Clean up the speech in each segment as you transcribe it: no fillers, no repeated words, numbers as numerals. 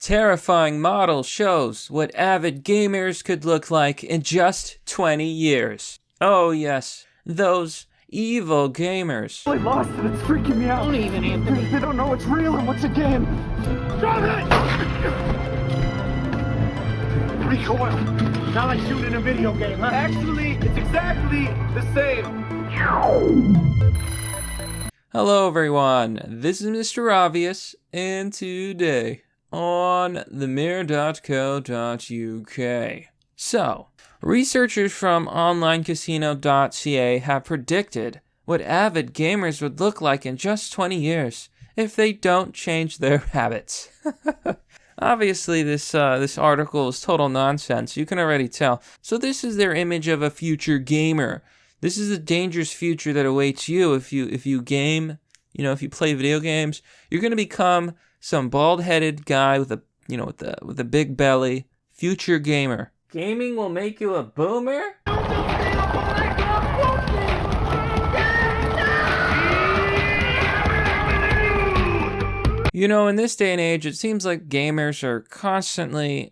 Terrifying model shows what avid gamers could look like in just 20 years. Oh yes, those evil gamers. I lost it. It's freaking me out. Don't even, Anthony. They don't know what's real and what's a game. Drop it! Recoil. Not like shooting a video game, huh? Actually, it's exactly the same. Hello everyone, this is Mr. Obvious, and today on the mir.co.uk. So, researchers from onlinecasino.ca have predicted what avid gamers would look like in just 20 years if they don't change their habits. Obviously, this article is total nonsense, you can already tell. So this is their image of a future gamer. This is the dangerous future that awaits you if you game, if you play video games. You're going to become some bald-headed guy with a big belly, future gamer. Gaming will make you a boomer? In this day and age, it seems like gamers are constantly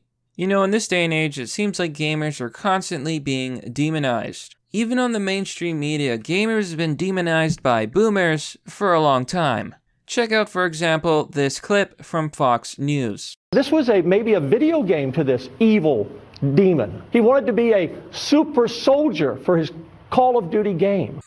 being demonized. Even on the mainstream media, gamers have been demonized by boomers for a long time. Check out, for example, this clip from Fox News. This was maybe a video game to this evil demon. He wanted to be a super soldier for his Call of Duty game.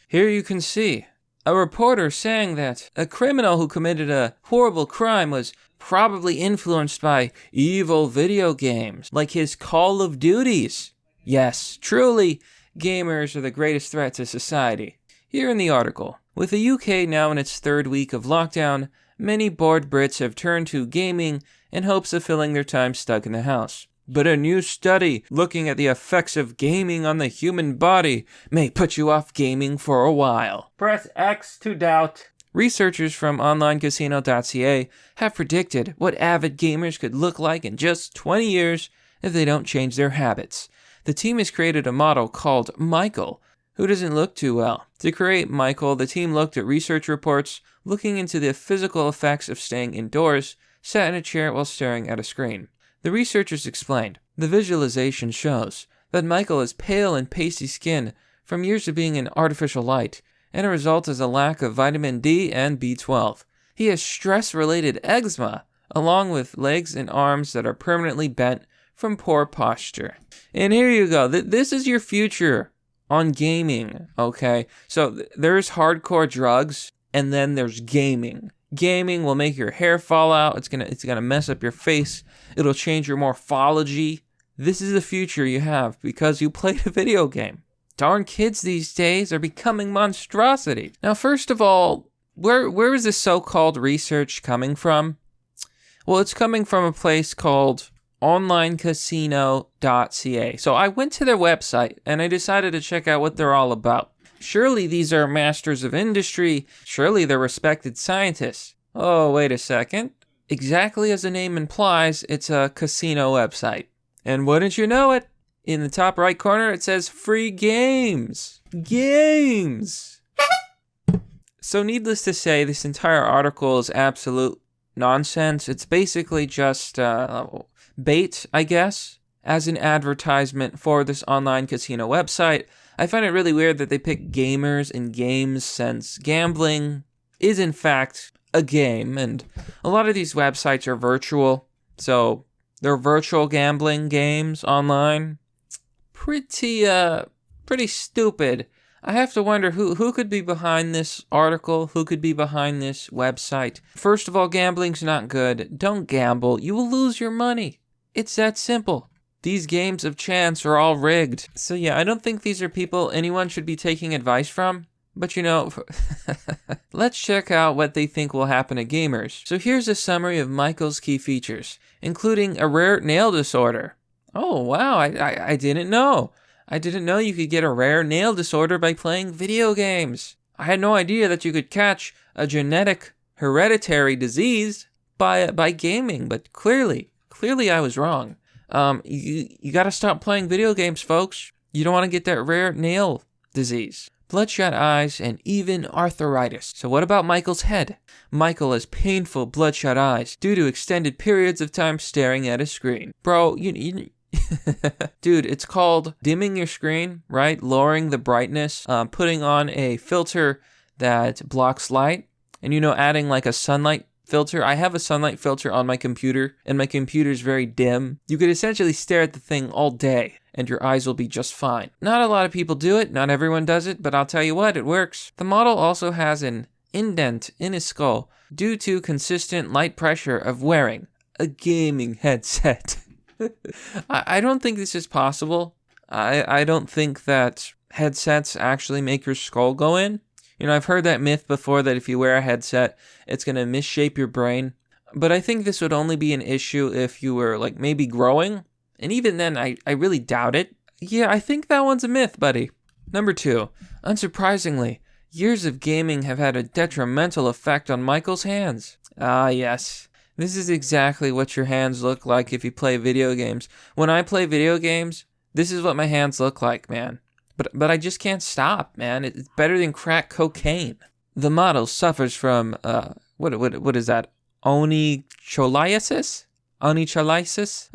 Here you can see a reporter saying that a criminal who committed a horrible crime was probably influenced by evil video games, like his Call of Duties. Yes, truly, gamers are the greatest threat to society. Here in the article, with the UK now in its third week of lockdown, many bored Brits have turned to gaming in hopes of filling their time stuck in the house. But a new study looking at the effects of gaming on the human body may put you off gaming for a while. Press X to doubt. Researchers from onlinecasino.ca have predicted what avid gamers could look like in just 20 years if they don't change their habits. The team has created a model called Michael, who doesn't look too well. To create Michael, the team looked at research reports looking into the physical effects of staying indoors, sat in a chair while staring at a screen. The researchers explained, the visualization shows that Michael has pale and pasty skin from years of being in artificial light, and a result is a lack of vitamin D and B12. He has stress-related eczema, along with legs and arms that are permanently bent from poor posture. And here you go. This is your future on gaming, okay? So there's hardcore drugs, and then there's gaming. Gaming will make your hair fall out. It's gonna mess up your face. It'll change your morphology. This is the future you have because you played a video game. Darn kids these days are becoming monstrosities. Now, first of all, where is this so-called research coming from? Well, it's coming from a place called onlinecasino.ca. So I went to their website and I decided to check out what they're all about. Surely these are masters of industry. Surely they're respected scientists. Oh, wait a second. Exactly as the name implies, it's a casino website. And wouldn't you know it? In the top right corner, it says free games. Games! So needless to say, this entire article is absolute nonsense. It's basically just bait, I guess, as an advertisement for this online casino website. I find it really weird that they pick gamers and games since gambling is in fact a game, and a lot of these websites are virtual, so they're virtual gambling games online. Pretty stupid. I have to wonder who could be behind this article, who could be behind this website. First of all, gambling's not good. Don't gamble. You will lose your money. It's that simple. These games of chance are all rigged. So yeah, I don't think these are people anyone should be taking advice from. But let's check out what they think will happen to gamers. So here's a summary of Michael's key features, including a rare nail disorder. Oh wow, I didn't know. I didn't know you could get a rare nail disorder by playing video games. I had no idea that you could catch a genetic hereditary disease by gaming, but clearly I was wrong. You gotta stop playing video games, folks. You don't want to get that rare nail disease. bloodshot eyes, and even arthritis. So what about Michael's head? Michael has painful bloodshot eyes due to extended periods of time staring at a screen. Bro, you dude, it's called dimming your screen, right? Lowering the brightness, putting on a filter that blocks light, and adding like a sunlight filter. I have a sunlight filter on my computer, and my computer is very dim. You could essentially stare at the thing all day, and your eyes will be just fine. Not a lot of people do it, not everyone does it, but I'll tell you what, it works. The model also has an indent in his skull due to consistent light pressure of wearing a gaming headset. I don't think this is possible. I don't think that headsets actually make your skull go in. I've heard that myth before that if you wear a headset, it's going to misshape your brain. But I think this would only be an issue if you were like maybe growing. And even then, I really doubt it. Yeah, I think that one's a myth, buddy. Number 2, unsurprisingly, years of gaming have had a detrimental effect on Michael's hands. Ah, yes. This is exactly what your hands look like if you play video games. When I play video games, this is what my hands look like, man. But I just can't stop, man. It's better than crack cocaine. The model suffers from, what is that? Onycholiasis? Onycholiasis?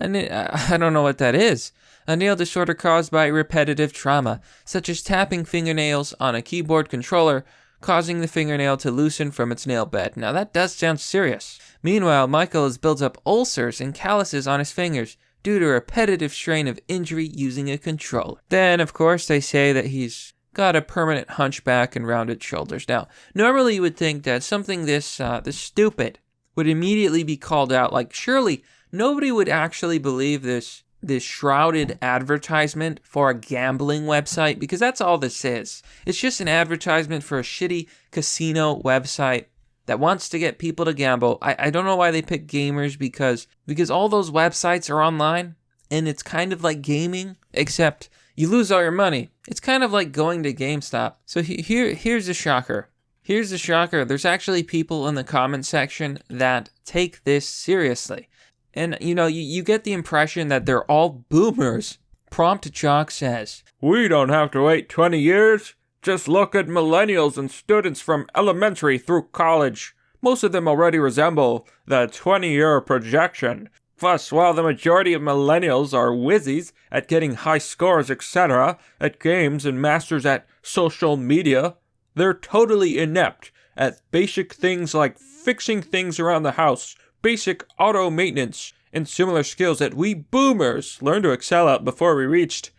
I don't know what that is. A nail disorder caused by repetitive trauma, such as tapping fingernails on a keyboard controller, causing the fingernail to loosen from its nail bed. Now that does sound serious. Meanwhile, Michael has built up ulcers and calluses on his fingers due to a repetitive strain of injury using a controller. Then, of course, they say that he's got a permanent hunchback and rounded shoulders. Now, normally you would think that something this stupid would immediately be called out. Like, surely nobody would actually believe this shrouded advertisement for a gambling website, because that's all this is. It's just an advertisement for a shitty casino website that wants to get people to gamble. I don't know why they pick gamers, because all those websites are online, and it's kind of like gaming, except you lose all your money. It's kind of like going to GameStop. So here's the shocker. Here's the shocker. There's actually people in the comment section that take this seriously. And, you get the impression that they're all boomers. Prompt Jock says, "We don't have to wait 20 years. Just look at millennials and students from elementary through college. Most of them already resemble the 20-year projection. Plus, while the majority of millennials are whizzies at getting high scores, etc., at games and masters at social media, they're totally inept at basic things like fixing things around the house, basic auto maintenance, and similar skills that we boomers learned to excel at before we reached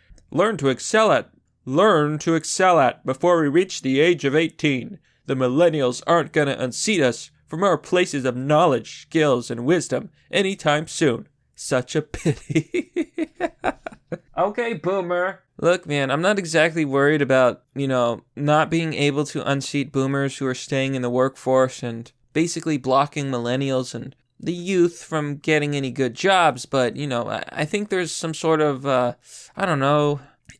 the age of 18. The millennials aren't gonna unseat us from our places of knowledge, skills, and wisdom anytime soon. Such a pity." Okay, boomer. Look, man, I'm not exactly worried about, not being able to unseat boomers who are staying in the workforce and basically blocking millennials and the youth from getting any good jobs, but, I think there's some sort of,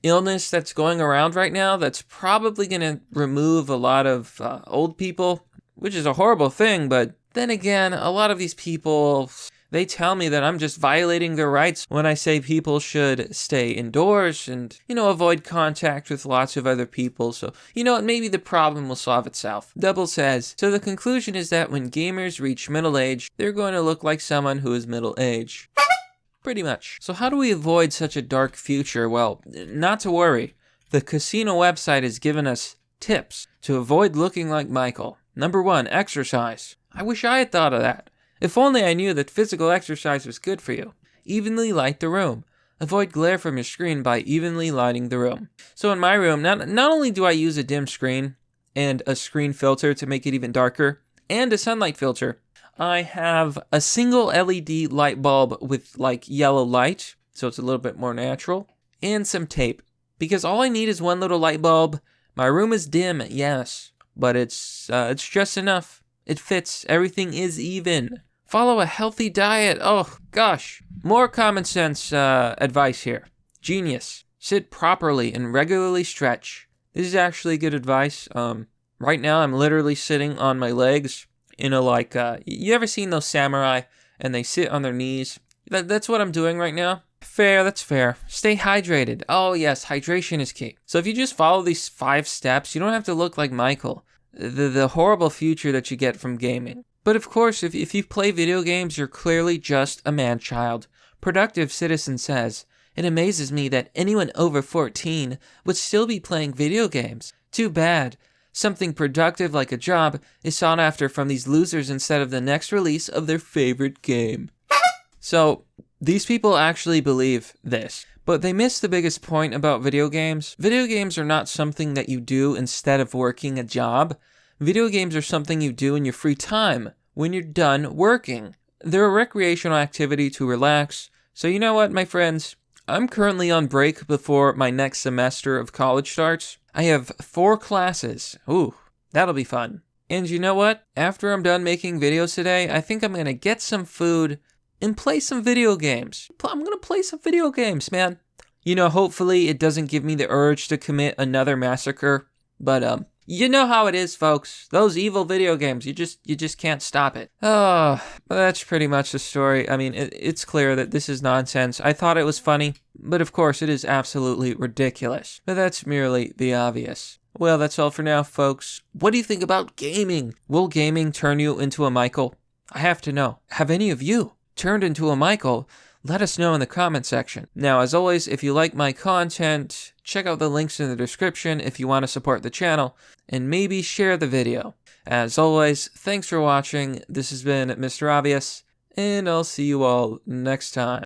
illness that's going around right now that's probably going to remove a lot of old people, which is a horrible thing. But then again, a lot of these people, they tell me that I'm just violating their rights when I say people should stay indoors and, avoid contact with lots of other people. So, maybe the problem will solve itself. Double says, "So the conclusion is that when gamers reach middle age, they're going to look like someone who is middle age." Pretty much. So how do we avoid such a dark future? Well, not to worry. The casino website has given us tips to avoid looking like Michael. Number 1, exercise. I wish I had thought of that. If only I knew that physical exercise was good for you. Evenly light the room. Avoid glare from your screen by evenly lighting the room. So in my room, not only do I use a dim screen and a screen filter to make it even darker, and a sunlight filter, I have a single LED light bulb with yellow light, so it's a little bit more natural, and some tape. Because all I need is one little light bulb. My room is dim, yes, but it's just enough. It fits. Everything is even. Follow a healthy diet. Oh, gosh. More common sense advice here. Genius. Sit properly and regularly stretch. This is actually good advice. Right now I'm literally sitting on my legs. You ever seen those samurai and they sit on their knees? That's what I'm doing right now. fair, that's fair. Stay hydrated. Oh yes, hydration is key. So if you just follow these 5 steps, you don't have to look like Michael. The horrible future that you get from gaming. But of course, if you play video games, you're clearly just a man-child. Productive Citizen says, "It amazes me that anyone over 14 would still be playing video games. Too bad. Something productive like a job is sought after from these losers instead of the next release of their favorite game." So, these people actually believe this. But they miss the biggest point about video games. Video games are not something that you do instead of working a job. Video games are something you do in your free time, when you're done working. They're a recreational activity to relax. So you know what, my friends? I'm currently on break before my next semester of college starts. I have 4 classes. Ooh, that'll be fun. And you know what? After I'm done making videos today, I think I'm gonna get some food and play some video games. I'm gonna play some video games, man. You know, hopefully it doesn't give me the urge to commit another massacre. But, you know how it is, folks. Those evil video games, you just can't stop it. Oh, that's pretty much the story. I mean, it's clear that this is nonsense. I thought it was funny, but of course it is absolutely ridiculous. But that's merely the obvious. Well, that's all for now, folks. What do you think about gaming? Will gaming turn you into a Michael? I have to know. Have any of you turned into a Michael? Let us know in the comment section. Now, as always, if you like my content, check out the links in the description if you want to support the channel, and maybe share the video. As always, thanks for watching. This has been Mr. Obvious, and I'll see you all next time.